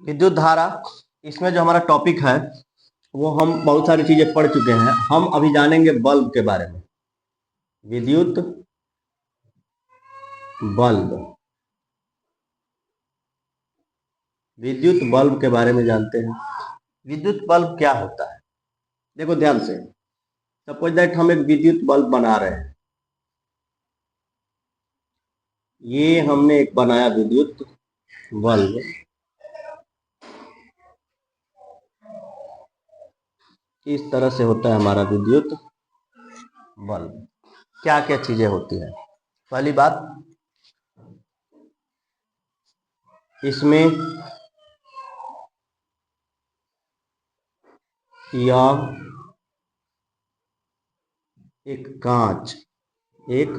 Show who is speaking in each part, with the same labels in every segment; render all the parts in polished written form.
Speaker 1: विद्युत धारा, इसमें जो हमारा टॉपिक है वो हम बहुत सारी चीजें पढ़ चुके हैं। हम अभी जानेंगे बल्ब के बारे में। विद्युत बल्ब, विद्युत बल्ब के बारे में जानते हैं। विद्युत बल्ब क्या होता है? देखो ध्यान से, सपोज दैट हम एक विद्युत बल्ब बना रहे हैं। ये हमने एक बनाया विद्युत बल्ब। इस तरह से होता है हमारा विद्युत बल्ब। क्या क्या चीजें होती हैं? पहली बात, इसमें यह एक कांच, एक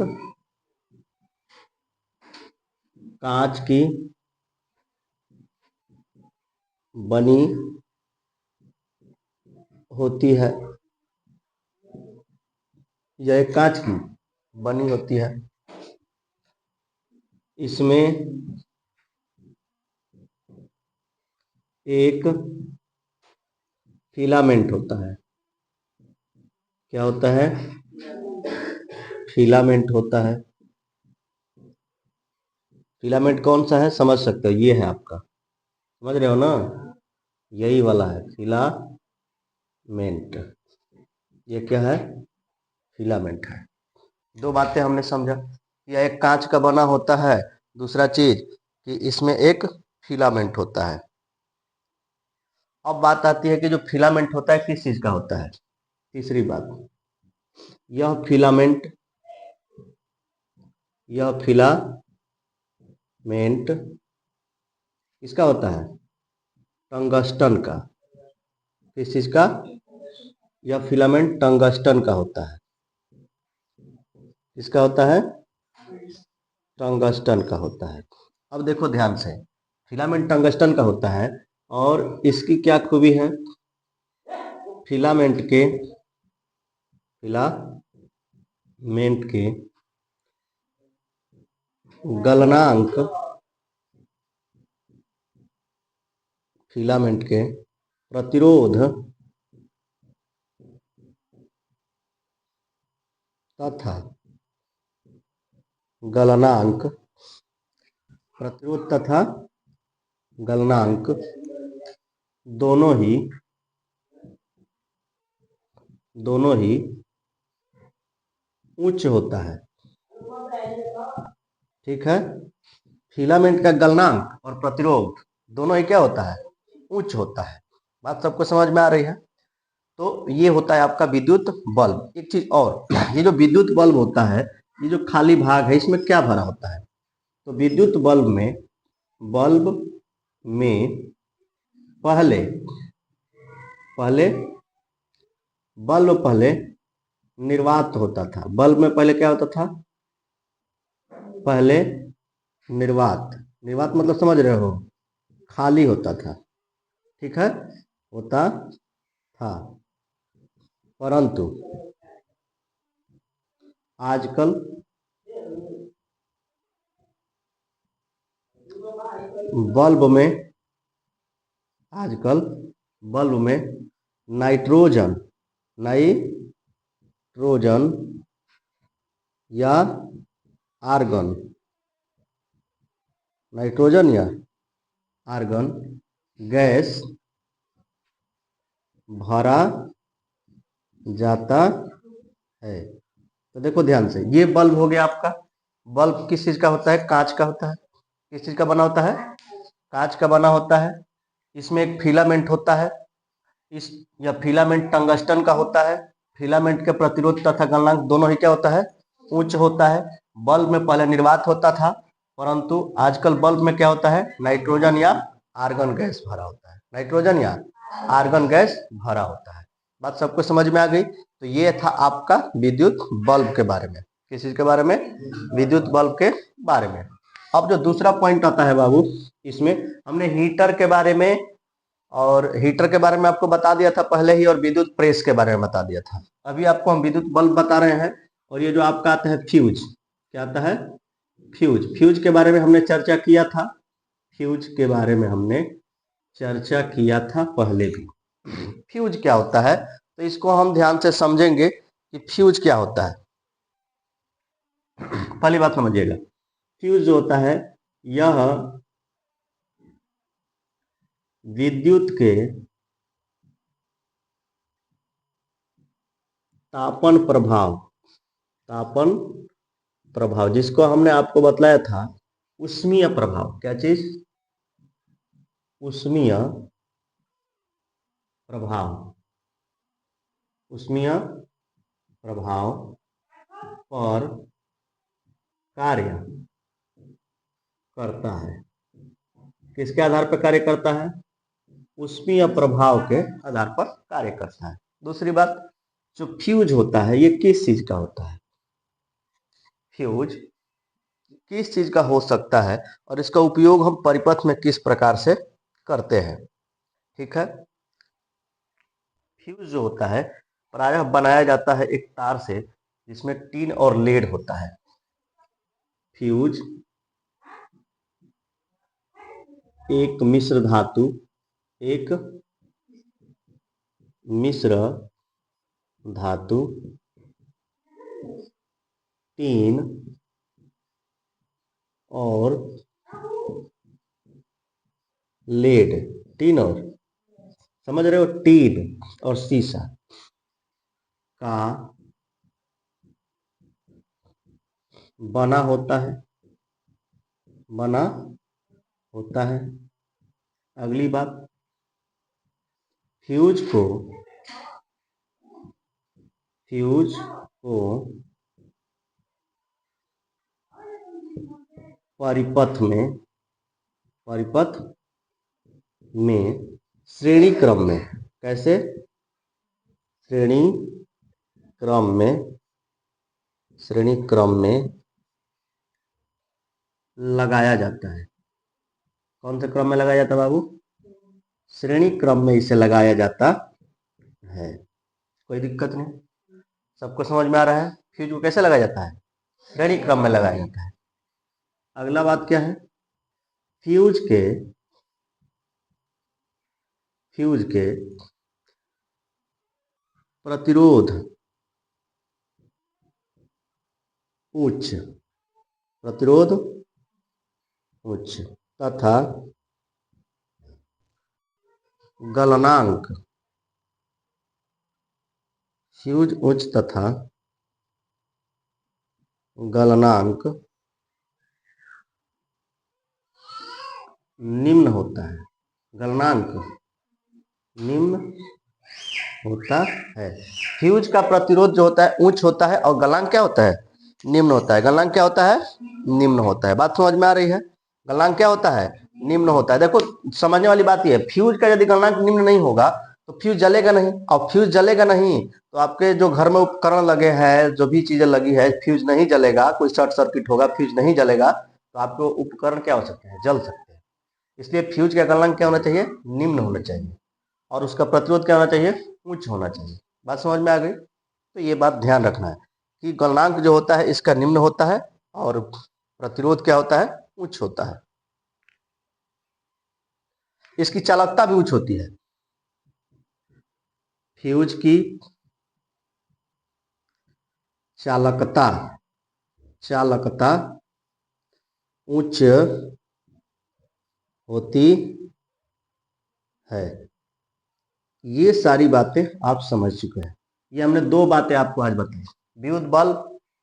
Speaker 1: कांच की बनी होती है। यह एक कांच की बनी होती है। इसमें एक फिलामेंट होता है। क्या होता है? फिलामेंट होता है। फिलामेंट कौन सा है समझ सकते हो? ये है आपका, समझ रहे हो ना? यही वाला है फिलामेंट। ये क्या है? फिलामेंट है। दो बातें हमने समझा। यह एक कांच का बना होता है, दूसरा चीज कि इसमें एक फिलामेंट होता है। अब बात आती है कि जो फिलामेंट होता है किस चीज का होता है। तीसरी बात, यह फिलामेंट किसका होता है? टंगस्टन का। किस चीज का? यह फिलामेंट टंगस्टन का होता है। किसका होता है? टंगस्टन का होता है। अब देखो ध्यान से, फिलामेंट टंगस्टन का होता है और इसकी क्या खूबी है? फिलामेंट के गलनांक, फिलामेंट के प्रतिरोध तथा गलनांक, प्रतिरोध तथा गलनांक दोनों ही उच्च होता है। ठीक है? फिलामेंट का गलनांक और प्रतिरोध दोनों ही क्या होता है? उच्च होता है। बात सबको समझ में आ रही है? तो ये होता है आपका विद्युत बल्ब। एक चीज और, ये जो विद्युत बल्ब होता है, ये जो खाली भाग है इसमें क्या भरा होता है? तो विद्युत बल्ब में पहले पहले निर्वात होता था। बल्ब में पहले क्या होता था? पहले निर्वात मतलब समझ रहे हो? खाली होता था। ठीक है? होता था। परंतु आजकल बल्ब में नाइट्रोजन या आर्गन गैस भरा जाता है। तो देखो ध्यान से, ये बल्ब हो गया आपका। बल्ब किस चीज का होता है? कांच का होता है। किस चीज का बना होता है? कांच का बना होता है। इसमें एक फिलामेंट होता है। इस यह फिलामेंट टंगस्टन का होता है। फिलामेंट के प्रतिरोध तथा गलनांक दोनों ही क्या होता है? उच्च होता है। बल्ब में पहले निर्वात होता था, परंतु आजकल बल्ब में क्या होता है? नाइट्रोजन या आर्गन गैस भरा होता है। नाइट्रोजन या आर्गन गैस भरा होता है। बात सबको समझ में आ गई? तो ये था आपका विद्युत बल्ब के बारे में। किस चीज के बारे में? विद्युत बल्ब के बारे में। अब जो दूसरा पॉइंट आता है बाबू, इसमें हमने हीटर के बारे में, और हीटर के बारे में आपको बता दिया था पहले ही, और विद्युत प्रेस के बारे में बता दिया था। अभी आपको हम विद्युत बल्ब बता रहे हैं। और ये जो आपका आता है फ्यूज, क्या आता है? फ्यूज के बारे में हमने चर्चा किया था। फ्यूज के बारे में हमने चर्चा किया था पहले भी। फ्यूज क्या होता है, तो इसको हम ध्यान से समझेंगे कि फ्यूज क्या होता है। पहली बात समझिएगा, फ्यूज जो होता है यह विद्युत के तापन प्रभाव जिसको हमने आपको बतलाया था उष्मीय प्रभाव। क्या चीज? उष्मीय प्रभाव। उष्मीय प्रभाव पर कार्य करता है। किसके आधार पर कार्य करता है? उष्मीय प्रभाव के आधार पर कार्य करता है। दूसरी बात, जो फ्यूज होता है ये किस चीज का होता है? फ्यूज किस चीज का हो सकता है और इसका उपयोग हम परिपथ में किस प्रकार से करते हैं? ठीक है, फ्यूज जो होता है प्रायः बनाया जाता है एक तार से जिसमें टीन और लेड होता है। फ्यूज एक मिश्र धातु टीन और लेड, टीन और, समझ रहे हो, टीन और शीशा का बना होता है। अगली बात, फ्यूज को परिपथ में श्रेणी क्रम में, कैसे? श्रेणी क्रम में लगाया जाता है। कौन से क्रम में लगाया जाता है बाबू? श्रेणी क्रम में इसे लगाया जाता है। कोई दिक्कत नहीं, सबको समझ में आ रहा है? फ्यूज को कैसे लगाया जाता है? श्रेणी क्रम में लगाया जाता है। अगला बात क्या है, फ्यूज के प्रतिरोध उच्च तथा गलनांक, फ्यूज उच्च तथा गलनांक निम्न होता है। गलनांक निम्न होता है। फ्यूज का प्रतिरोध जो होता है उच्च होता है और गलनांक क्या होता है? निम्न होता है। गलनांक क्या होता है? निम्न होता है। बात समझ में आ रही है? गलनांक क्या होता है? निम्न होता है। देखो समझने वाली बात यह है, फ्यूज का यदि गलनांक निम्न नहीं होगा तो फ्यूज जलेगा नहीं, और फ्यूज जलेगा नहीं तो आपके जो घर में उपकरण लगे हैं, जो भी चीजें लगी है, फ्यूज नहीं जलेगा, कोई शॉर्ट सर्किट होगा, फ्यूज नहीं जलेगा तो आपके उपकरण क्या हो सकते हैं? जल सकते हैं। इसलिए फ्यूज का गलनांक क्या होना चाहिए? निम्न होना चाहिए, और उसका प्रतिरोध क्या होना चाहिए? उच्च होना चाहिए। बात समझ में आ गई? तो ये बात ध्यान रखना है कि गलनांक जो होता है इसका निम्न होता है और प्रतिरोध क्या होता है? उच्च होता है। इसकी चालकता भी उच्च होती है। फ्यूज की चालकता उच्च होती है। ये सारी बातें आप समझ चुके हैं। ये हमने दो बातें आपको आज बताई,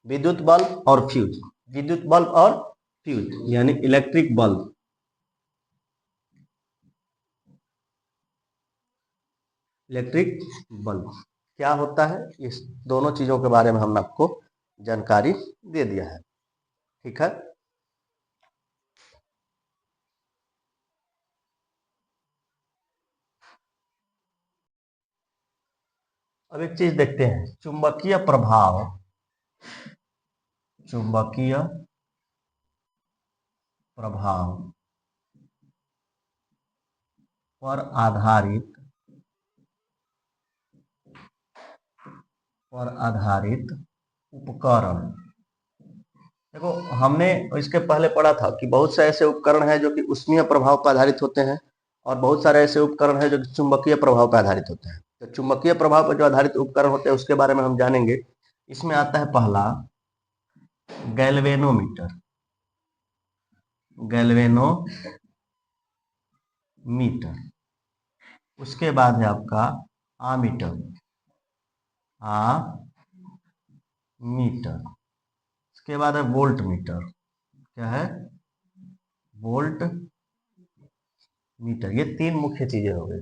Speaker 1: विद्युत बल्ब और फ्यूज। विद्युत बल्ब और फ्यूज यानी इलेक्ट्रिक बल्ब। इलेक्ट्रिक बल्ब क्या होता है, इस दोनों चीजों के बारे में हमने आपको जानकारी दे दिया है। ठीक है, अब एक चीज देखते हैं, चुंबकीय प्रभाव पर आधारित उपकरण। देखो हमने इसके पहले पढ़ा था कि बहुत से ऐसे उपकरण हैं जो कि उष्मीय प्रभाव पर आधारित होते हैं और बहुत सारे ऐसे उपकरण हैं जो चुंबकीय प्रभाव पर आधारित होते हैं। तो चुंबकीय प्रभाव पर जो आधारित उपकरण होते हैं उसके बारे में हम जानेंगे। इसमें आता है पहला गैल्वेनोमीटर। गैल्वेनोमीटर। उसके बाद है आपका आमीटर। आमीटर। उसके बाद है वोल्ट मीटर। क्या है? Volt meter. ये तीन मुख्य चीजें हो गई,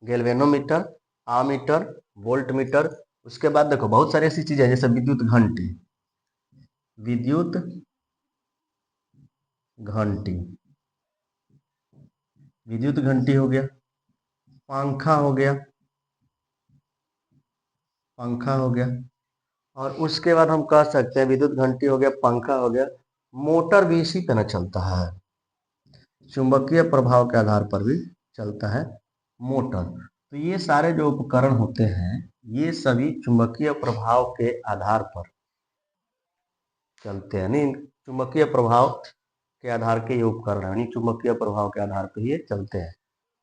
Speaker 1: गैल्वेनोमीटर, आमीटर, वोल्ट मीटर। उसके बाद देखो बहुत सारी ऐसी चीजें हैं जैसे विद्युत घंटी। विद्युत घंटी, विद्युत घंटी हो गया, पंखा हो गया, पंखा हो गया। और उसके बाद हम कह सकते हैं विद्युत घंटी हो गया, पंखा हो गया, मोटर भी इसी तरह चलता है, चुंबकीय प्रभाव के आधार पर भी चलता है मोटर। तो ये सारे जो उपकरण होते हैं ये सभी चुंबकीय प्रभाव के आधार पर चलते हैं। नहीं, चुंबकीय प्रभाव के आधार के ये उपकरण है, यानी चुंबकीय प्रभाव के आधार पर ये चलते हैं।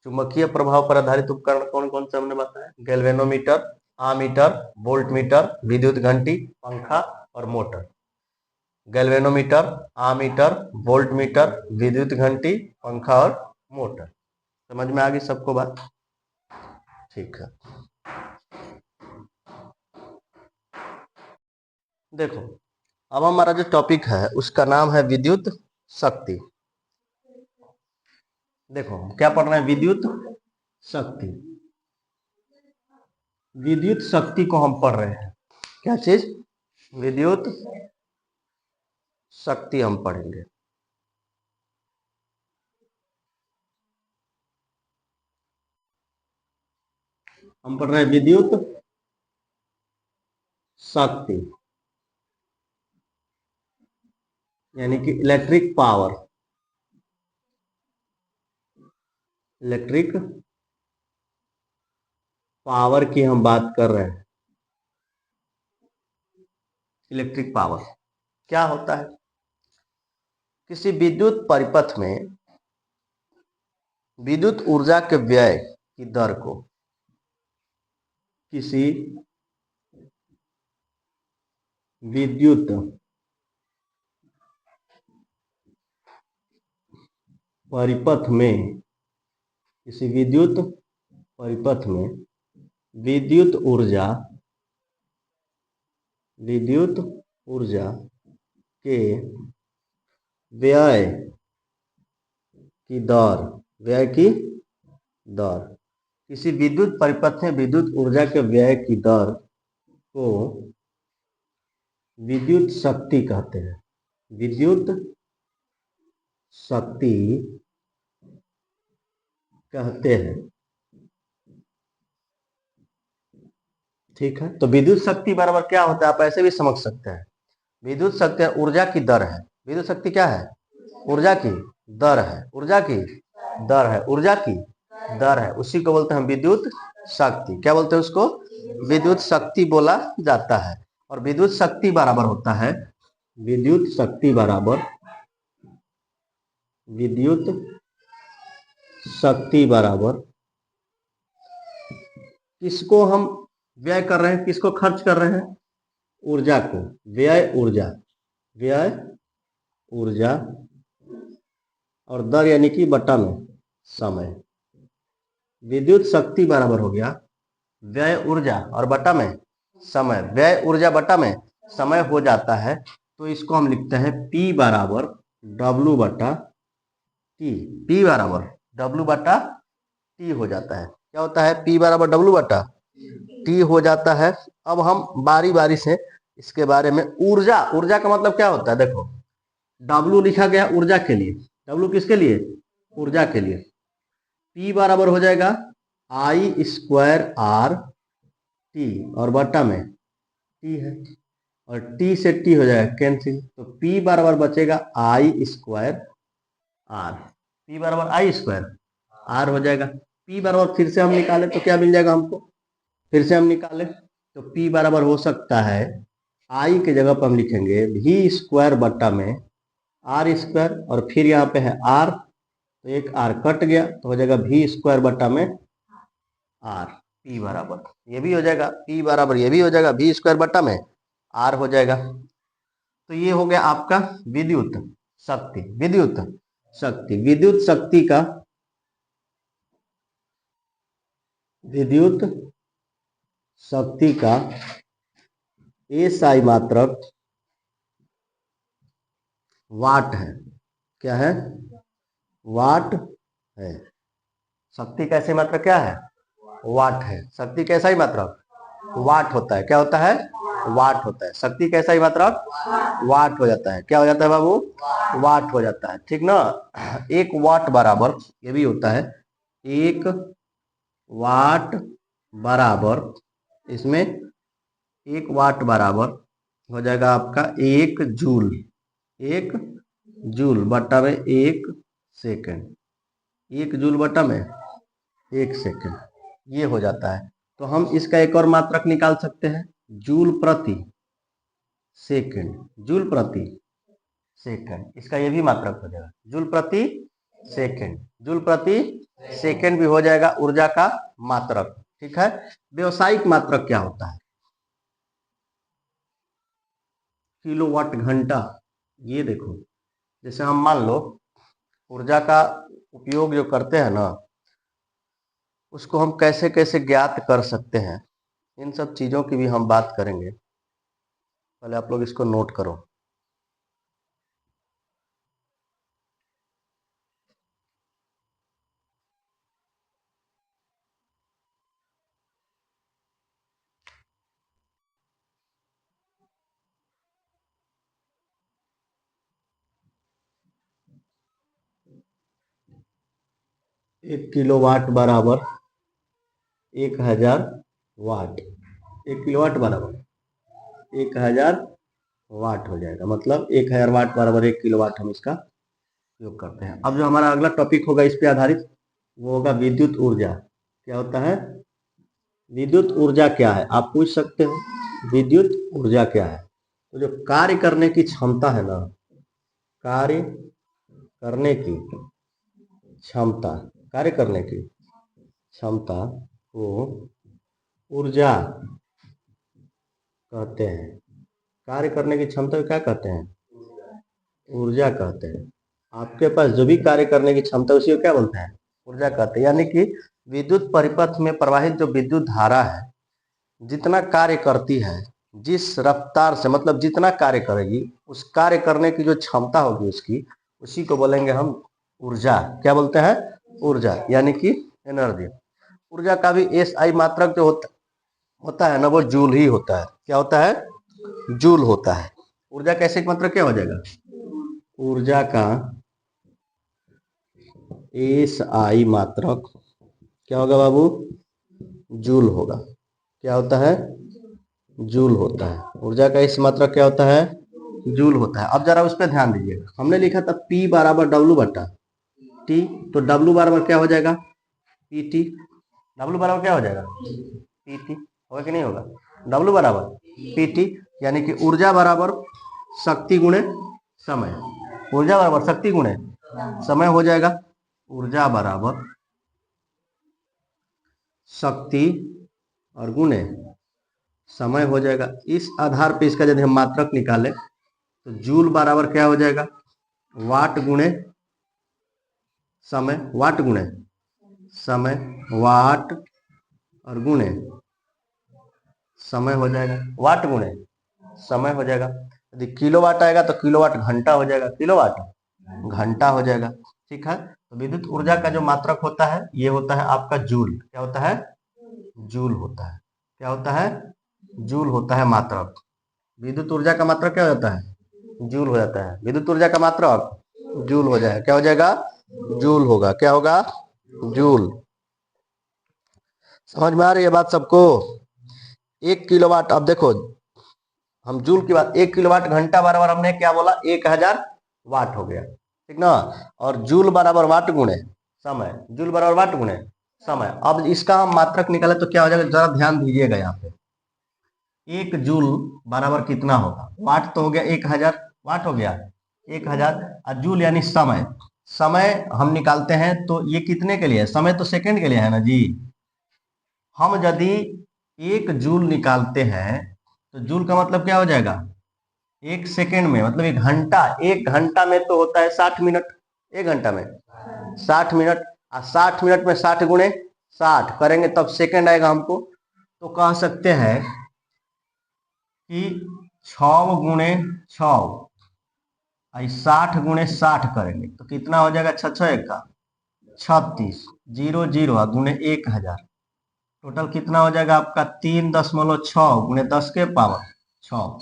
Speaker 1: चुंबकीय प्रभाव पर आधारित उपकरण कौन कौन से हमने बताया? गैल्वेनोमीटर, आमीटर, वोल्टमीटर, विद्युत घंटी, पंखा और मोटर। गैल्वेनोमीटर, आमीटर, वोल्टमीटर, विद्युत घंटी, पंखा और मोटर। समझ में आ गई सबको बात? ठीक है। देखो अब हमारा जो टॉपिक है उसका नाम है विद्युत शक्ति। देखो क्या पढ़ रहे हैं? विद्युत शक्ति। विद्युत शक्ति को हम पढ़ रहे हैं। क्या चीज? विद्युत शक्ति हम पढ़ेंगे। हम पढ़ रहे हैं विद्युत शक्ति, यानी कि इलेक्ट्रिक पावर। इलेक्ट्रिक पावर की हम बात कर रहे हैं। इलेक्ट्रिक पावर क्या होता है? किसी विद्युत परिपथ में विद्युत ऊर्जा के व्यय की दर को किसी विद्युत परिपथ में किसी विद्युत परिपथ में विद्युत ऊर्जा के व्यय की दर, व्यय की दर, किसी विद्युत परिपथ में विद्युत ऊर्जा के व्यय की दर को विद्युत शक्ति कहते हैं। विद्युत शक्ति कहते हैं। ठीक है, तो विद्युत शक्ति बराबर क्या होता है आप ऐसे भी समझ सकते हैं। विद्युत शक्ति ऊर्जा की दर है। विद्युत शक्ति क्या है? ऊर्जा की दर है। ऊर्जा की दर है। ऊर्जा की दर है, उसी को बोलते हैं विद्युत शक्ति। क्या बोलते हैं उसको? विद्युत शक्ति बोला जाता है। और विद्युत शक्ति बराबर होता है, विद्युत शक्ति बराबर, विद्युत शक्ति बराबर किसको हम व्यय कर रहे हैं, किसको खर्च कर रहे हैं? ऊर्जा को। व्यय ऊर्जा, व्यय ऊर्जा, और दर यानी कि बटा में समय। विद्युत शक्ति बराबर हो गया व्यय ऊर्जा और बटा में समय। व्यय ऊर्जा बटा में समय हो जाता है, तो इसको हम लिखते हैं P बराबर W बटा T। P बराबर W बटा T हो जाता है। क्या होता है? P बराबर W बटा T हो जाता है। अब हम बारी बारी से इसके बारे में, ऊर्जा, ऊर्जा का मतलब क्या होता है? देखो W लिखा गया ऊर्जा के लिए। W किसके लिए? ऊर्जा के लिए। P बराबर हो जाएगा I स्क्वायर R T, और बटा में T है, और T से T हो जाएगा कैंसिल, तो P बराबर बचेगा I स्क्वायर R। P बराबर I स्क्वायर R हो जाएगा। P बराबर फिर से हम निकालें तो क्या मिल जाएगा हमको? फिर से हम निकालें तो P बराबर हो सकता है, I के जगह पर हम लिखेंगे V स्क्वायर बटा में R स्क्वायर, और फिर यहाँ पे है R तो एक आर कट गया तो हो जाएगा वी स्क्वायर बटा में आर, पी बराबर ये भी हो जाएगा, पी बराबर ये भी हो जाएगा, वी स्क्वायर बटा में आर हो जाएगा। तो ये हो गया आपका विद्युत शक्ति। विद्युत शक्ति, विद्युत शक्ति का, विद्युत शक्ति का एसआई मात्रक वाट है। क्या है? वाट है। शक्ति का एसआई मात्रक क्या है? वाट है। शक्ति का एसआई मात्रक वाट होता है। क्या होता है? वाट होता है। शक्ति का एसआई मात्रक वाट हो जाता है। क्या हो जाता है बाबू? वाट हो जाता है, ठीक ना। एक वाट बराबर, ये भी होता है, एक वाट बराबर, इसमें एक वाट बराबर हो जाएगा आपका एक जूल, एक जूल बटा में एक सेकंड, एक जूल बटा में एक सेकंड, ये हो जाता है। तो हम इसका एक और मात्रक निकाल सकते हैं, जूल प्रति सेकंड, जूल प्रति सेकंड, इसका ये भी मात्रक हो जाएगा, जूल प्रति सेकंड, जूल प्रति सेकंड भी हो जाएगा ऊर्जा का मात्रक, ठीक है। व्यवसायिक मात्रक क्या होता है? किलोवाट घंटा। ये देखो, जैसे हम मान लो ऊर्जा का उपयोग जो करते हैं ना, उसको हम कैसे कैसे ज्ञात कर सकते हैं, इन सब चीज़ों की भी हम बात करेंगे। पहले आप लोग इसको नोट करो। एक किलोवाट बराबर 1000 वाट, एक किलोवाट बराबर 1000 वाट हो जाएगा। मतलब 1000 वाट बराबर 1 किलोवाट हम इसका उपयोग करते हैं। अब जो हमारा अगला टॉपिक होगा इस पे आधारित, वो होगा विद्युत ऊर्जा। क्या होता है? विद्युत ऊर्जा क्या है, आप पूछ सकते हो, विद्युत ऊर्जा क्या है? तो जो कार्य करने की क्षमता है ना, कार्य करने की क्षमता, कार्य करने की क्षमता को ऊर्जा कहते हैं। कार्य करने की क्षमता को क्या कहते हैं? ऊर्जा कहते हैं। आपके पास जो भी कार्य करने की क्षमता, उसी को क्या बोलते हैं? ऊर्जा कहते हैं। यानी कि विद्युत परिपथ में प्रवाहित जो विद्युत धारा है, जितना कार्य करती है, जिस रफ्तार से, मतलब जितना कार्य करेगी, उस कार्य करने की जो क्षमता होगी उसकी, उसी को बोलेंगे हम ऊर्जा। क्या बोलते हैं? ऊर्जा, यानी कि एनर्जी। ऊर्जा का भी एसआई मात्रक जो होता है ना, वो जूल ही होता है। क्या होता है? जूल होता है। ऊर्जा का एसआई मात्रक क्या हो जाएगा? ऊर्जा का एसआई मात्रक क्या होगा बाबू? जूल होगा। क्या होता है? जूल होता है। ऊर्जा का इस मात्रक क्या होता है? जूल होता है। अब जरा उस पर ध्यान दीजिएगा, हमने लिखा था P बराबर W बटा T, तो W बराबर क्या हो जाएगा? PT। W बराबर क्या हो जाएगा? PT। होगा कि नहीं होगा? W बराबर PT, यानी कि ऊर्जा बराबर शक्ति गुणे समय, ऊर्जा बराबर शक्ति गुणे समय हो जाएगा। ऊर्जा बराबर शक्ति और गुणे समय हो जाएगा। इस आधार पे इसका यदि हम मात्रक निकालें तो जूल बराबर क्या हो जाएगा? वाट गुणे समय, वाट गुणे समय, वाट और गुणे समय हो जाएगा, वाट गुणे समय हो जाएगा। यदि किलोवाट आएगा तो किलोवाट घंटा हो जाएगा, किलोवाट घंटा हो जाएगा, ठीक है। तो विद्युत ऊर्जा का जो मात्रक होता है, ये होता है आपका जूल। क्या होता है? जूल होता है। क्या होता है? जूल होता है मात्रक। विद्युत ऊर्जा का मात्रक क्या होता है? जूल हो जाता है। विद्युत ऊर्जा का मात्रक जूल हो जाएगा। क्या हो जाएगा? जूल होगा। क्या होगा? जूल। समझ में आ रही है बात सबको? 1 किलोवाट, अब देखो हम जूल की बात, 1 किलोवाट घंटा बराबर हमने क्या बोला? 1000 वाट हो गया, ठीक ना। और जूल बराबर वाट गुणे समय, जूल बराबर वाट गुणे समय। अब इसका हम मात्रक निकाले तो क्या हो जाएगा? जरा ध्यान दीजिएगा यहाँ पे। 1 जूल बराबर कितना होगा? वाट तो हो गया 1000, वाट हो गया 1000, और जूल यानी समय, समय हम निकालते हैं तो ये कितने के लिए है? समय तो सेकंड के लिए है ना जी। हम यदि 1 जूल निकालते हैं तो जूल का मतलब क्या हो जाएगा? 1 सेकेंड में, मतलब 1 घंटा। 1 घंटा में तो होता है 60 मिनट। 1 घंटा में 60 मिनट। 60 मिनट में 60 × 60 करेंगे तब सेकंड आएगा हमको। तो कह सकते हैं कि 6 × 6 60 × 60 करेंगे तो कितना हो जाएगा? 6 का 36 0 0 गुणे 1000। टोटल कितना हो जाएगा आपका? 3.6 गुणे 10 के पावर 6।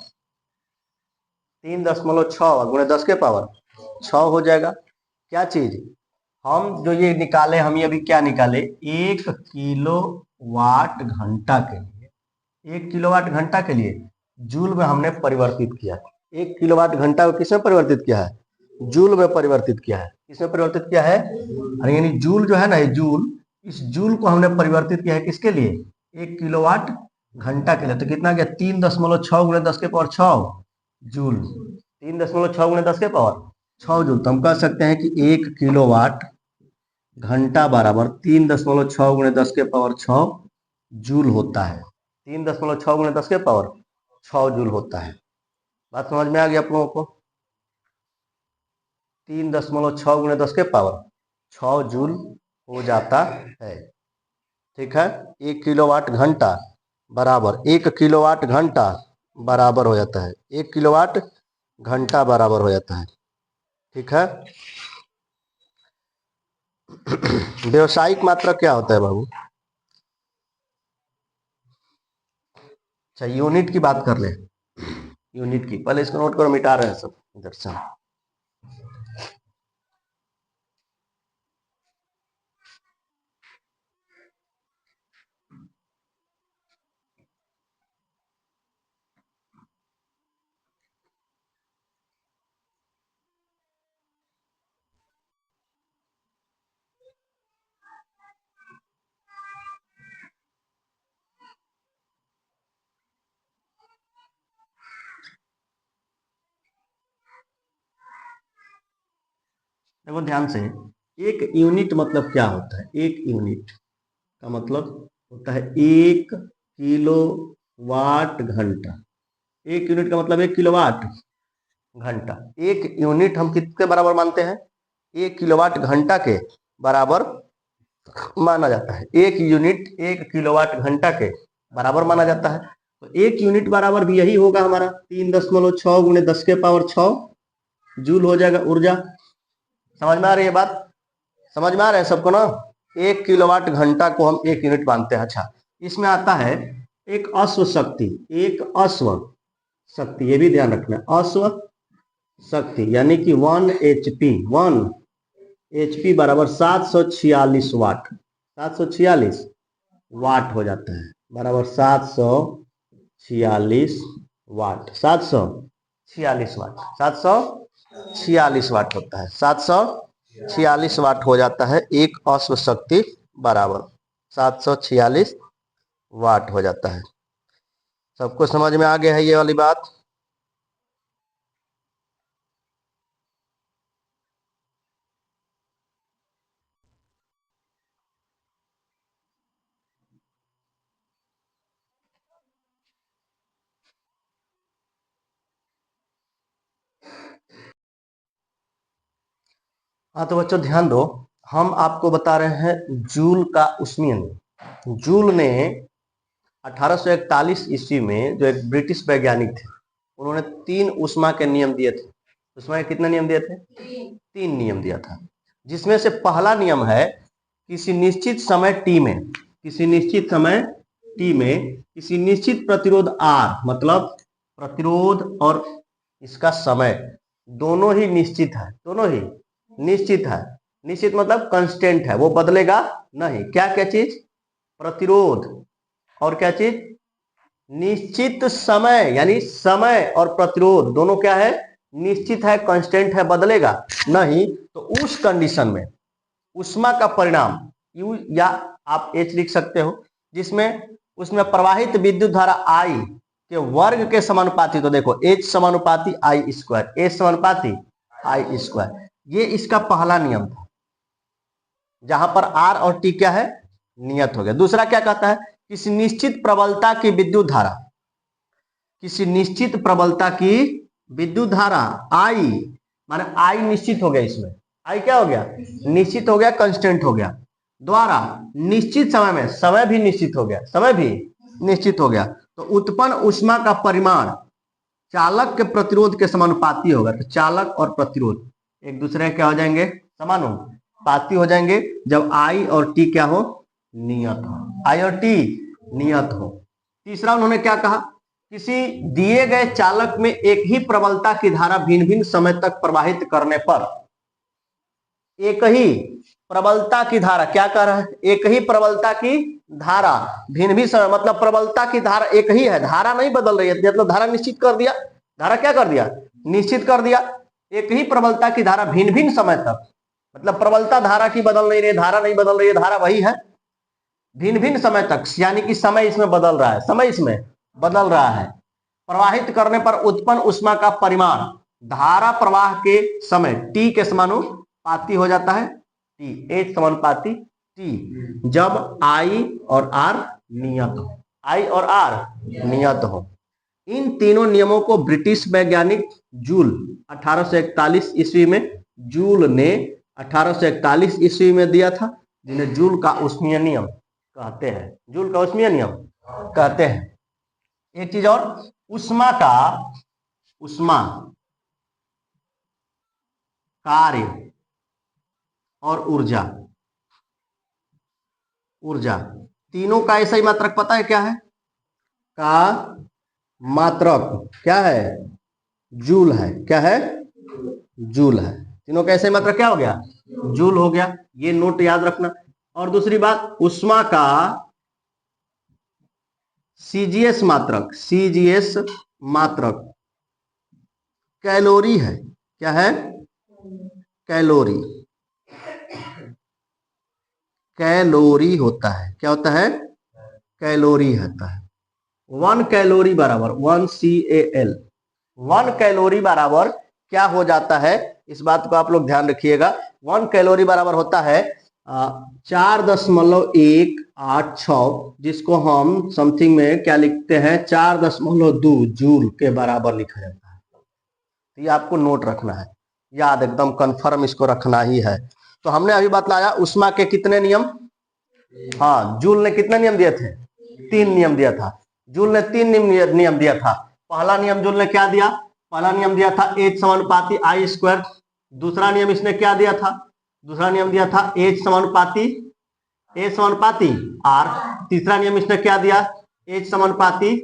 Speaker 1: 3.6 गुणे 10 के पावर 6 हो जाएगा। क्या चीज? हम जो ये निकाले, हम ये अभी क्या निकाले? 1 किलोवाट घंटा के लिए। 1 किलोवाट घंटा के लिए जूल में हमने परिवर्तित किया। 1 किलोवाट घंटा को किसमें परिवर्तित किया है? जूल में परिवर्तित किया है। किसमें परिवर्तित किया है? अरे यानी जूल जो है ना, ये जूल, इस जूल को हमने परिवर्तित किया है किसके लिए? 1 किलोवाट घंटा के लिए। तो कितना गया? 3.6 गुणे 10 के पावर 6 जूल। 3.6 गुणे 10 के पावर 6 जूल। तो हम कह सकते हैं कि 1 किलोवाट घंटा बराबर 3.6 गुणे 10 के पावर 6 जूल होता है। 3.6 गुणे 10 के पावर 6 जूल होता है। बात समझ में आ गई आप लोगों को? 3.6 गुणे 10 के पावर 6 जूल हो जाता है। ठीक है। 1 किलोवाट घंटा बराबर 1 किलोवाट घंटा बराबर हो जाता है। 1 किलोवाट घंटा बराबर हो जाता है। ठीक है। व्यवसायिक मात्रा क्या होता है बाबू? अच्छा, यूनिट की बात कर ले। यूनिट की पहले इसको नोट करो, मिटा रहे हैं सब इधर से। देखो ध्यान से, एक यूनिट मतलब क्या होता है? एक यूनिट का मतलब होता है 1 किलोवाट घंटा। एक यूनिट का मतलब 1 किलोवाट घंटा। एक यूनिट हम किसके बराबर मानते हैं? 1 किलोवाट घंटा के बराबर माना जाता है। एक यूनिट 1 किलोवाट घंटा के बराबर माना जाता है। तो एक यूनिट बराबर भी यही होगा हमारा 3.6 गुणे 10 के पावर 6 जूल हो जाएगा ऊर्जा। समझ में आ रही है बात? समझ में आ रहा है सबको ना? 1 किलोवाट घंटा को हम एक यूनिट मानते हैं। अच्छा, इसमें आता है एक अश्व शक्ति। एक अश्व शक्ति, ये भी ध्यान रखना, अश्व शक्ति यानी कि 1 HP। 1 HP बराबर 746 वाट। 746 वाट हो जाता है, बराबर 746 वाट। 746 वाट, 746 वाट होता है। 746 वाट हो जाता है एक अश्व शक्ति बराबर 746 वाट हो जाता है। सबको समझ में आ गया है ये वाली बात? हाँ तो बच्चों ध्यान दो, हम आपको बता रहे हैं जूल का उष्मीय नियम। जूल ने 1841 ईस्वी में, जो एक ब्रिटिश वैज्ञानिक थे, उन्होंने 3 ऊष्मा के नियम दिए थे। ऊष्मा के कितने नियम दिए थे? 3 नियम दिया था। जिसमें से पहला नियम है, किसी निश्चित समय टी में, किसी निश्चित समय टी में किसी निश्चित प्रतिरोध आर, मतलब प्रतिरोध और इसका समय दोनों ही निश्चित है। दोनों ही निश्चित है। निश्चित मतलब कांस्टेंट है, वो बदलेगा नहीं। क्या क्या चीज? प्रतिरोध और क्या चीज? निश्चित समय, यानी समय और प्रतिरोध दोनों क्या है? निश्चित है, कांस्टेंट है, बदलेगा नहीं। तो उस कंडीशन में ऊष्मा का परिणाम U या आप H लिख सकते हो, जिसमें उसमें प्रवाहित विद्युत धारा I के वर्ग के समानुपाती। तो देखो H समानुपाती I स्क्वायर, H समानुपाती I स्क्वायर। ये इसका पहला नियम था, जहां पर आर और टी क्या है, नियत हो गया। दूसरा क्या कहता है, किसी निश्चित प्रबलता की विद्युत धारा, किसी निश्चित प्रबलता की विद्युत धारा आई, माने आई निश्चित हो गया, इसमें आई क्या हो गया, निश्चित हो गया, कांस्टेंट हो गया, द्वारा निश्चित समय में, समय भी निश्चित हो गया, समय भी निश्चित हो गया, तो उत्पन्न ऊष्मा का परिमाण चालक के प्रतिरोध के समानुपाती होगा। तो चालक और प्रतिरोध एक दूसरे क्या हो जाएंगे, समानुपाती हो जाएंगे, जब आई और टी क्या हो, नियत हो, आई और टी नियत हो। तीसरा उन्होंने क्या कहा, किसी दिए गए चालक में एक ही प्रबलता की धारा भिन्न भिन्न समय तक प्रवाहित करने पर, एक ही प्रबलता की धारा, क्या कह रहा है, एक ही प्रबलता की धारा भिन्न भिन्न समय, मतलब प्रबलता की धारा एक ही है, धारा नहीं बदल रही है, मतलब धारा निश्चित कर दिया, धारा क्या कर दिया, निश्चित कर दिया, एक ही प्रबलता की धारा भिन्न भिन्न समय तक, मतलब प्रबलता धारा की बदल नहीं रही है, धारा नहीं बदल रही है, धारा वही है, भिन्न भिन्न समय तक, यानी कि समय इसमें बदल रहा है, समय इसमें बदल रहा है, प्रवाहित करने पर उत्पन्न ऊष्मा का परिमाण धारा प्रवाह के समय टी के समानुपाती हो जाता है, टी एच समानुपाती टी, जब आई और आर नियत हो, आई और आर नियत हो। इन तीनों नियमों को ब्रिटिश वैज्ञानिक जूल 1841 ईस्वी में, जूल ने 1841 ईस्वी में दिया था, जिन्हें जूल का ऊष्मीय नियम कहते हैं, जूल का ऊष्मीय नियम कहते हैं। एक चीज और, ऊष्मा का, ऊष्मा कार्य और ऊर्जा, ऊर्जा तीनों का ऐसा ही मात्रक पता है क्या है, का मात्रक क्या है, जूल है, क्या है, जूल है, तीनों का ऐसा ही मात्रक क्या हो गया, जूल हो गया, ये नोट याद रखना। और दूसरी बात, ऊष्मा का सीजीएस मात्रक, सीजीएस मात्रक कैलोरी है, क्या है, कैलोरी, कैलोरी होता है, क्या होता है, कैलोरी होता है। 1 कैलोरी बराबर 1 CAL, 1 कैलोरी बराबर क्या हो जाता है, इस बात को आप लोग ध्यान रखिएगा, 1 कैलोरी बराबर होता है 4.186, जिसको हम समथिंग में क्या लिखते हैं, 4.2 जूल के बराबर लिखा जाता है। तो ये आपको नोट रखना है, याद एकदम कंफर्म इसको रखना ही है। तो हमने अभी बतलाया ऊष्मा के कितने नियम, हाँ जूल ने कितने नियम दिए थे, 3 नियम दिया था, जूल ने 3 नियम दिया था। पहला नियम जूल ने क्या दिया, पहला नियम दिया था H समानुपाती I स्क्वायर, दूसरा नियम इसने क्या दिया था, दूसरा नियम दिया था H समानुपाती R, तीसरा नियम इसने क्या दिया, H समानुपाती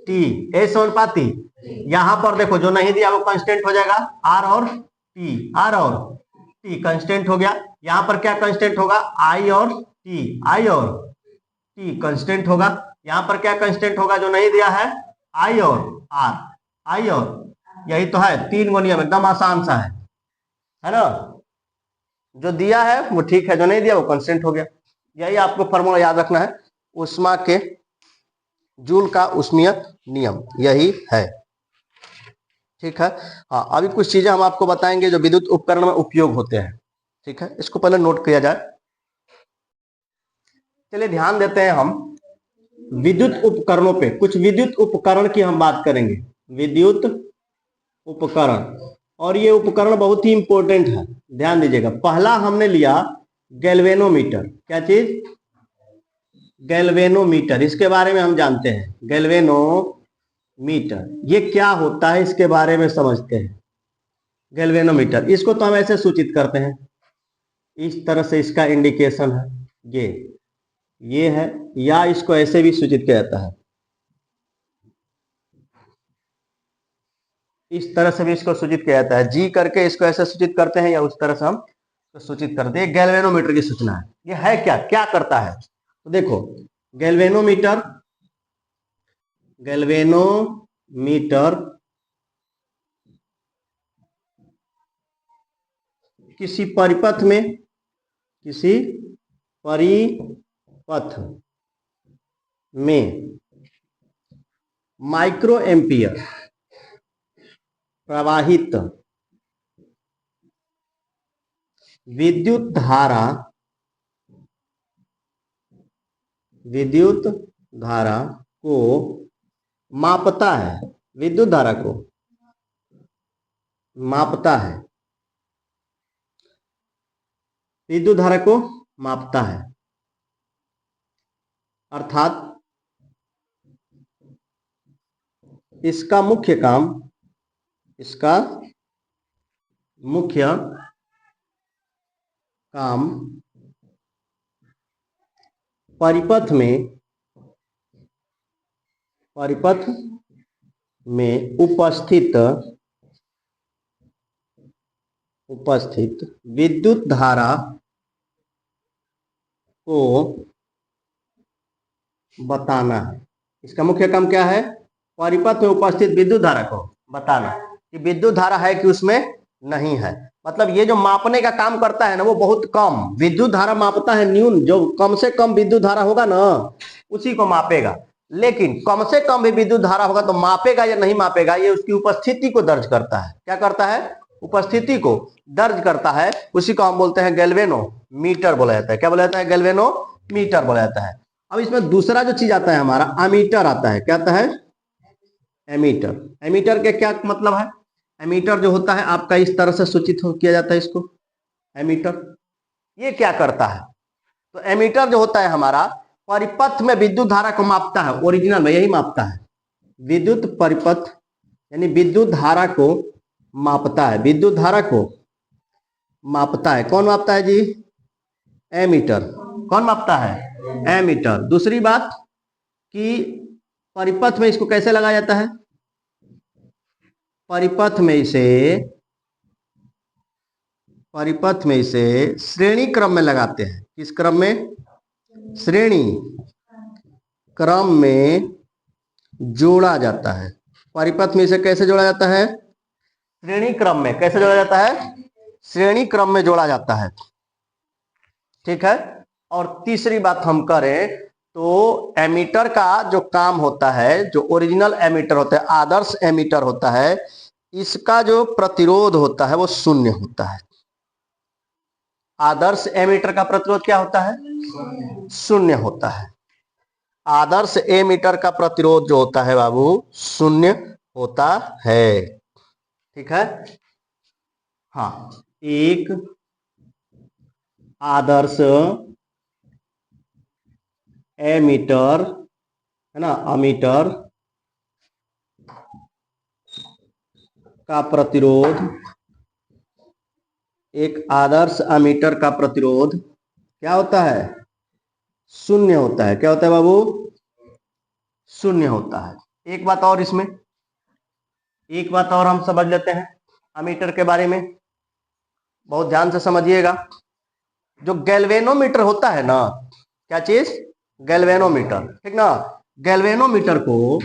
Speaker 1: T, H समानुपाती, यहां पर देखो जो नहीं दिया वो कांस्टेंट हो जाएगा, R और T कांस्टेंट हो गया, यहां पर क्या कांस्टेंट होगा, I और T कांस्टेंट होगा, यहां पर क्या कांस्टेंट होगा जो नहीं दिया है, I और R, यही तो है, 3 गो नियम, एकदम आसान सा है ना, जो दिया है वो ठीक है, जो नहीं दिया वो कांस्टेंट हो गया। यही आपको फॉर्मूला याद रखना है, ऊष्मा के जूल का ऊष्मीय नियम यही है, ठीक है। हाँ, अभी कुछ चीजें हम आपको बताएंगे जो विद्युत उपकरण में उपयोग होते हैं, ठीक है, इसको पहले नोट किया जाए। चलिए ध्यान देते हैं हम विद्युत उपकरणों पे, कुछ विद्युत उपकरण की हम बात करेंगे, विद्युत उपकरण, और ये उपकरण बहुत ही इंपॉर्टेंट है, ध्यान दीजिएगा। पहला हमने लिया गैल्वेनोमीटर, क्या चीज, गैल्वेनोमीटर, इसके बारे में हम जानते हैं, गैल्वेनोमीटर ये क्या होता है इसके बारे में समझते हैं। गैल्वेनोमीटर, इसको तो हम ऐसे सूचित करते हैं, इस तरह से इसका इंडिकेशन है, ये है, या इसको ऐसे भी सूचित किया जाता है, इस तरह से भी इसको सूचित किया जाता है, जी करके इसको ऐसे सूचित करते हैं, या उस तरह से हम सूचित करते हैं। गैल्वेनोमीटर की सूचना है, ये है क्या, क्या करता है, तो देखो गैल्वेनोमीटर, गैल्वेनोमीटर किसी परिपथ में, किसी परिपथ में माइक्रो एम्पियर प्रवाहित विद्युत धारा, विद्युत धारा को मापता है, विद्युत धारा को मापता है, विद्युत धारा को मापता है, अर्थात इसका मुख्य काम, इसका मुख्य काम परिपथ में उपस्थित विद्युत धारा को बताना है। इसका मुख्य काम क्या है? परिपथ में उपस्थित विद्युत धारा को बताना कि विद्युत धारा है कि उसमें नहीं है। मतलब ये जो मापने का काम करता है ना, वो बहुत कम विद्युत धारा मापता है, न्यून, जो कम से कम विद्युत धारा होगा ना उसी को मापेगा। लेकिन कम से कम भी विद्युत धारा होगा तो मापेगा या नहीं मापेगा, ये उसकी उपस्थिति को दर्ज करता है। क्या करता है? उपस्थिति को दर्ज करता है। उसी को हम बोलते हैं गैल्वेनोमीटर बोला जाता है। क्या बोला जाता है? गैल्वेनोमीटर बोला जाता है। अब इसमें दूसरा जो चीज आता है हमारा, अमीटर आता है। क्या आता है? एमीटर। एमीटर के क्या मतलब है? एमीटर जो होता है आपका इस तरह से सूचित किया जाता है इसको, एमीटर। ये क्या करता है? तो एमीटर जो होता है हमारा परिपथ में विद्युत धारा को मापता है, ओरिजिनल में यही मापता है। विद्युत परिपथ यानी विद्युत धारा को मापता है, विद्युत धारा को मापता है। कौन मापता है जी? एमीटर। कौन मापता है? एमीटर। दूसरी बात कि परिपथ में इसको कैसे लगाया जाता है? परिपथ में इसे श्रेणी क्रम में लगाते हैं। किस क्रम में? श्रेणी क्रम में जोड़ा जाता है। परिपथ में इसे कैसे जोड़ा जाता है? श्रेणी क्रम में। कैसे जोड़ा जाता है? श्रेणी क्रम में जोड़ा जाता है। ठीक है। और तीसरी बात हम करें तो एमीटर का जो काम होता है, जो ओरिजिनल एमीटर होता है, आदर्श एमीटर होता है, इसका जो प्रतिरोध होता है वो शून्य होता है। आदर्श एमीटर का प्रतिरोध क्या होता है? शून्य होता है। आदर्श एमीटर का प्रतिरोध जो होता है बाबू शून्य होता है। ठीक है। हाँ, एक आदर्श एमीटर है ना, अमीटर का प्रतिरोध, एक आदर्श अमीटर का प्रतिरोध क्या होता है? शून्य होता है। क्या होता है बाबू? शून्य होता है। एक बात और इसमें, एक बात और हम समझ लेते हैं अमीटर के बारे में, बहुत ध्यान से समझिएगा। जो गैल्वेनोमीटर होता है ना, क्या चीज? गैल्वेनोमीटर। ठीक ना। गैल्वेनोमीटर को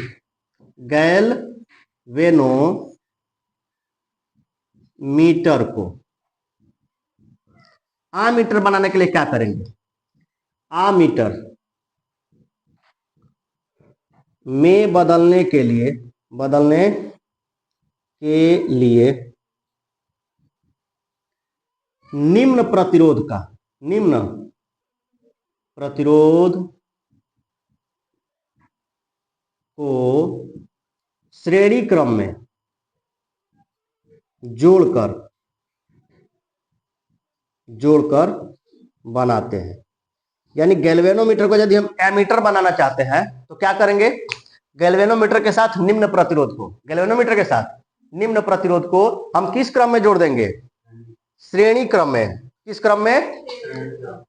Speaker 1: गैल्वेनोमीटर को आमीटर बनाने के लिए क्या करेंगे? आमीटर में बदलने के लिए निम्न प्रतिरोध को श्रेणी क्रम में जोड़कर बनाते हैं। यानी गैल्वेनोमीटर को यदि हम एमीटर बनाना चाहते हैं तो क्या करेंगे? गैल्वेनोमीटर के साथ निम्न प्रतिरोध को हम किस क्रम में जोड़ देंगे? श्रेणी क्रम में। किस क्रम में?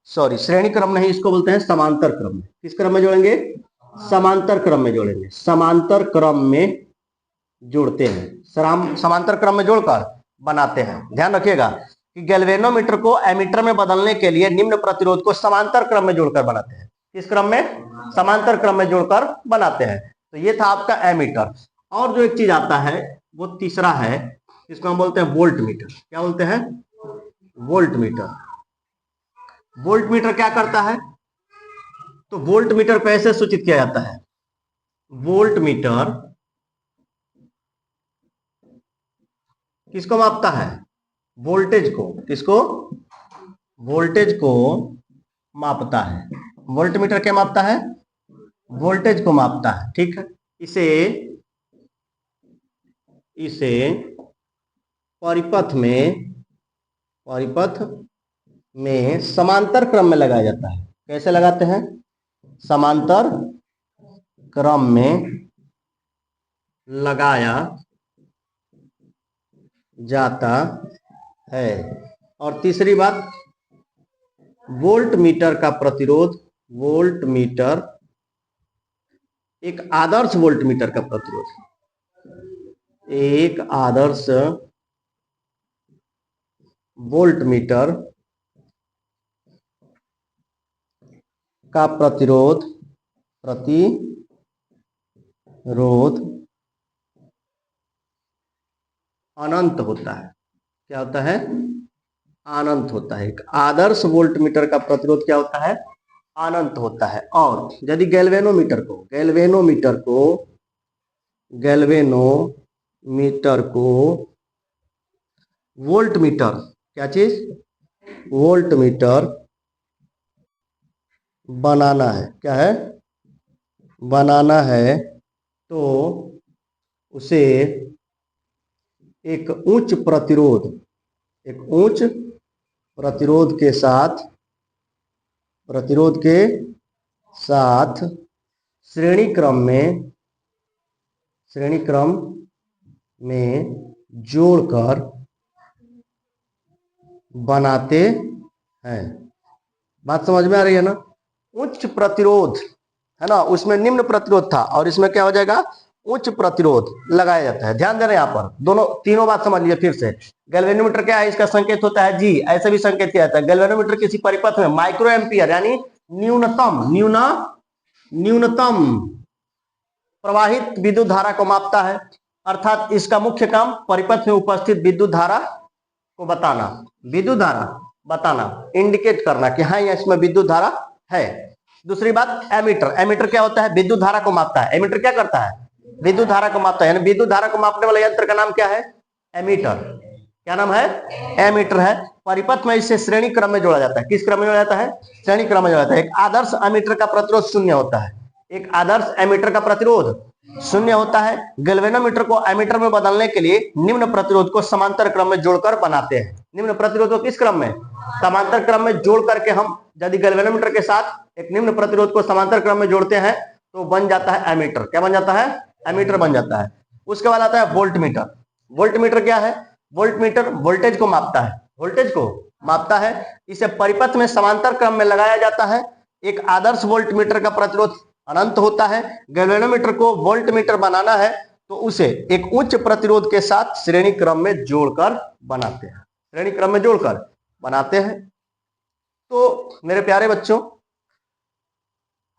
Speaker 1: सॉरी, श्रेणी क्रम नहीं, इसको बोलते हैं समांतर क्रम में। किस क्रम में जोड़ेंगे? समांतर क्रम में जोड़ेंगे। समांतर क्रम में जोड़ते हैं, समांतर क्रम में जोड़कर बनाते हैं। ध्यान रखिएगा कि गैल्वेनोमीटर को एमीटर में बदलने के लिए निम्न प्रतिरोध को समांतर क्रम में जोड़कर बनाते हैं। किस क्रम में? समांतर क्रम में जोड़कर बनाते हैं। तो ये था आपका एमीटर। और जो एक चीज आता है वो तीसरा है, इसको हम बोलते हैं वोल्ट मीटर। क्या बोलते हैं? Volt meter. वोल्ट मीटर क्या करता है? तो वोल्ट मीटर को ऐसे सूचित किया जाता है। वोल्ट मीटर किसको मापता है? वोल्टेज को। किसको? वोल्टेज को मापता है। वोल्टमीटर क्या मापता है? वोल्टेज को मापता है। ठीक है, इसे परिपथ में समांतर क्रम में लगाया जाता है। कैसे लगाते हैं? समांतर क्रम में लगाया जाता है। और तीसरी बात, वोल्टमीटर का प्रतिरोध, वोल्टमीटर एक आदर्श वोल्टमीटर का प्रतिरोध, एक आदर्श वोल्टमीटर का प्रतिरोध अनंत होता है। क्या होता है? अनंत होता है। एक आदर्श वोल्टमीटर का प्रतिरोध क्या होता है? अनंत होता है। और यदि गैल्वेनोमीटर को वोल्टमीटर, क्या चीज? वोल्टमीटर बनाना है। क्या है? बनाना है, तो उसे एक उच्च प्रतिरोध के साथ श्रेणी क्रम में जोड़कर बनाते हैं। बात समझ में आ रही है ना? उच्च प्रतिरोध है ना, उसमें निम्न प्रतिरोध था और इसमें क्या हो जाएगा? उच्च प्रतिरोध लगाया जाता है। ध्यान देना, यहाँ पर तीनों बात समझ लिया फिर से। गैल्वेनोमीटर क्या है? इसका संकेत होता है जी, ऐसे भी संकेत किया जाता है। गैल्वेनोमीटर किसी परिपथ में माइक्रो एम्पियर यानी न्यूनतम प्रवाहित विद्युत धारा को मापता है। अर्थात इसका मुख्य काम परिपथ में उपस्थित विद्युत धारा को बताना, इंडिकेट करना कि हाँ इसमें विद्युत धारा है। दूसरी बात, एमीटर क्या होता है? विद्युत धारा को मापता है। एमीटर क्या करता है? विद्युत धारा को मापता है। यानी विद्युत धारा को मापने वाले यंत्र का नाम क्या है? एमीटर। क्या नाम है? एमीटर है। परिपथ में इसे श्रेणी क्रम में जोड़ा जाता है। किस क्रम में जोड़ा जाता है? श्रेणी क्रम में जोड़ा जाता है। एक आदर्श एमीटर का प्रतिरोध शून्य होता है। एक आदर्श एमीटर का प्रतिरोध शून्य होता है। गैल्वेनोमीटर को एमीटर में बदलने के लिए निम्न प्रतिरोध को समांतर क्रम में जोड़कर बनाते हैं। निम्न प्रतिरोध को किस क्रम में? समांतर क्रम में जोड़ करके हम यदि गैल्वेनोमीटर के साथ एक निम्न प्रतिरोध को समांतर क्रम में जोड़ते हैं तो बन जाता है एमीटर। क्या बन जाता है? एमीटर बन जाता है। उसके बाद आता है वोल्टमीटर। वोल्टमीटर क्या है? वोल्टमीटर वोल्टेज को मापता है। इसे परिपथ में समांतर क्रम में लगाया जाता है। एक आदर्श वोल्टमीटर का प्रतिरोध अनंत होता है। गैल्वेनोमीटर को वोल्टमीटर बनाना है तो उसे एक उच्च प्रतिरोध के साथ श्रेणी क्रम में जोड़कर बनाते हैं। तो मेरे प्यारे बच्चों,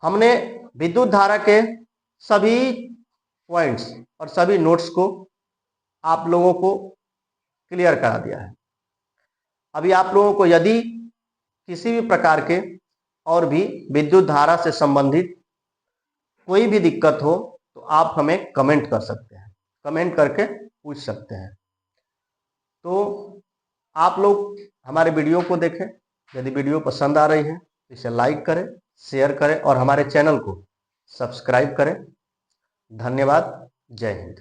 Speaker 1: हमने विद्युत धारा के सभी पॉइंट्स और सभी नोट्स को आप लोगों को क्लियर करा दिया है। अभी आप लोगों को यदि किसी भी प्रकार के और भी विद्युत धारा से संबंधित कोई भी दिक्कत हो तो आप हमें कमेंट कर सकते हैं, कमेंट करके पूछ सकते हैं। तो आप लोग हमारे वीडियो को देखें। यदि वीडियो पसंद आ रही है तो इसे लाइक करें, शेयर करें और हमारे चैनल को सब्सक्राइब करें। धन्यवाद। जय हिंद।